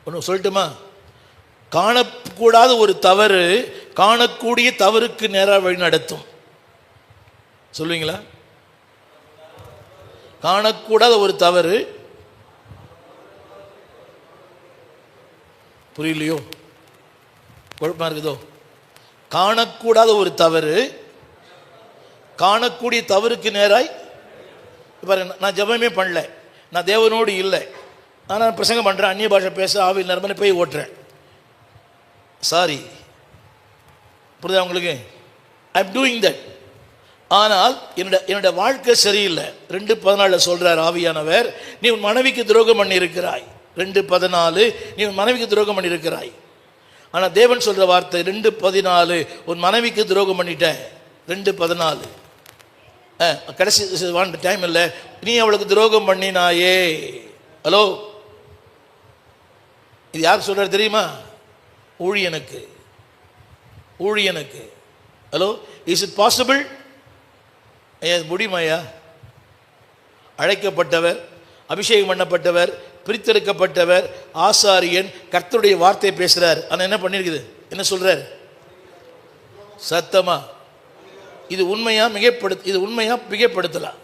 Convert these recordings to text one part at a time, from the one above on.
ஒன்று சொல்லட்டுமா? காணக்கூடாத ஒரு தவறு காணக்கூடிய தவறுக்கு நேராக வழி நடத்தும். சொல்லுவீங்களா? காணக்கூடாத ஒரு தவறு, புரியலையோ? குழப்பமா இருக்குதோ? காணக்கூடாத ஒரு தவறு காணக்கூடிய தவறுக்கு நேராய். பாருங்க, நான் ஜெபமே பண்ணல, நான் தேவனோடு இல்லை, ஆனால் பிரசங்கம் பண்ணுறேன், அந்நிய பாஷை பேச ஆவில் நிரம்பி போய் ஓட்டுறேன். சாரி, புரியுதா உங்களுக்கு? I am doing that. ஆனால் என்னோட வாழ்க்கை சரியில்லை. 2:14 சொல்றார் ஆவியானவர், நீ உன் மனைவிக்கு துரோகம் பண்ணி இருக்கிறாய். 2:14 நீ உன் மனைவிக்கு துரோகம் பண்ணி இருக்கிறாய். ஆனால் தேவன் சொல்ற வார்த்தை 2:14 உன் மனைவிக்கு துரோகம் பண்ணிட்ட. 2:14 கடைசி டைம் இல்லை, நீ அவளுக்கு துரோகம் பண்ணினாயே. ஹலோ, இது யார் சொல்றாரு தெரியுமா? ஊழியனுக்கு. ஊழியனுக்கு. Hello, is it possible? ஐயா முடியுமாயா? அழைக்கப்பட்டவர், அபிஷேகம் பண்ணப்பட்டவர், பிரித்தெடுக்கப்பட்டவர், ஆசாரியன், கர்த்தருடைய வார்த்தையை பேசுறார். ஆனால் என்ன பண்ணிருக்குது? என்ன சொல்றார்? சத்தமா இது உண்மையா மிகைப்படுத்த, இது உண்மையா மிகைப்படுத்தலாம்?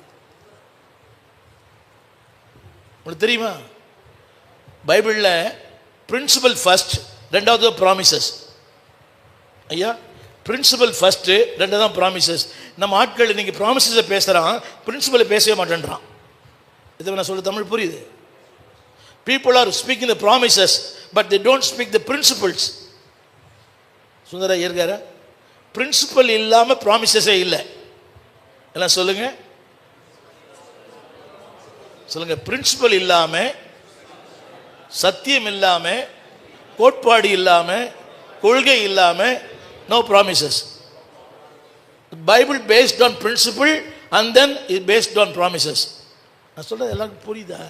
உங்களுக்கு தெரியுமா? பைபிளில் பிரின்சிபல் ஃபர்ஸ்ட், ரெண்டாவது ப்ராமிசஸ். ஐயா, பிரின்சிபல் ஃபர்ஸ்ட், ரெண்டாவது ப்ராமிசஸ். நம்ம ஆட்கள் இன்னைக்கு ப்ராமிசஸை பேசுகிறான், பிரின்சிபலை பேசவே மாட்டேன்றான். இதை நான் சொல்ல தமிழ் புரியுது? People are speaking the promises, but they don't speak the principles. சுந்தர இருக்கார, பிரின்சிபல் இல்லாம ப்ராமிசஸே இல்லை. எல்லாம் சொல்லுங்க, சொல்லுங்க. பிரின்சிபல் இல்லாம, சத்தியம் இல்லாம, கோட்பாடு இல்லாம, கொள்கை இல்லாம, no promises. The Bible based on principle and then is based on promises. நான் சொல்றது எல்லாருக்கும் புரியுதா?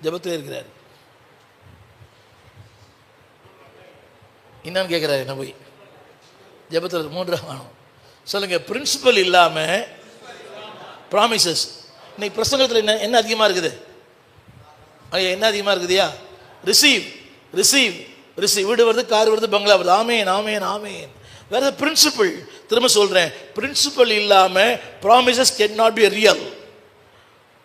ஜெபத்தில் இருக்கிறார், என்னன்னு கேட்கிறாரு. என்ன போய் ஜெபத்தில் 3 சொல்லுங்க. பிரின்சிபல் இல்லாம ப்ராமிசஸ். இன்னைக்கு பிரசங்கத்தில் என்ன அதிகமாக இருக்குது? ஐயா என்ன அதிகமாக இருக்குதுயா? Receive receive receive. வீடு வருது, கார் வருது, பங்களா வருது. ஆமேன் ஆமேன் ஆமேன். வேற பிரின்சிபல். திரும்ப சொல்றேன், பிரின்சிபல் இல்லாம promises can not be real.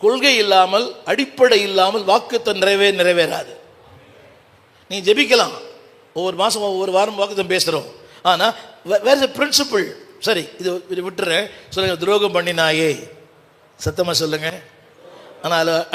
கொள்கை இல்லாமல், அடிப்படை இல்லாமல் வாக்குத்தம் நிறைவேறாது. நீ ஜெபிக்கலாம், ஒவ்வொரு மாதம் ஒவ்வொரு வாரம் வாக்குத்தம் பேசுகிறோம், ஆனால் வேற பிரின்சிபல். சரி, இது விட்டுறேன். சொல்லுங்க, துரோகம் பண்ணினாயே. சத்தமாக சொல்லுங்க. ஆனால்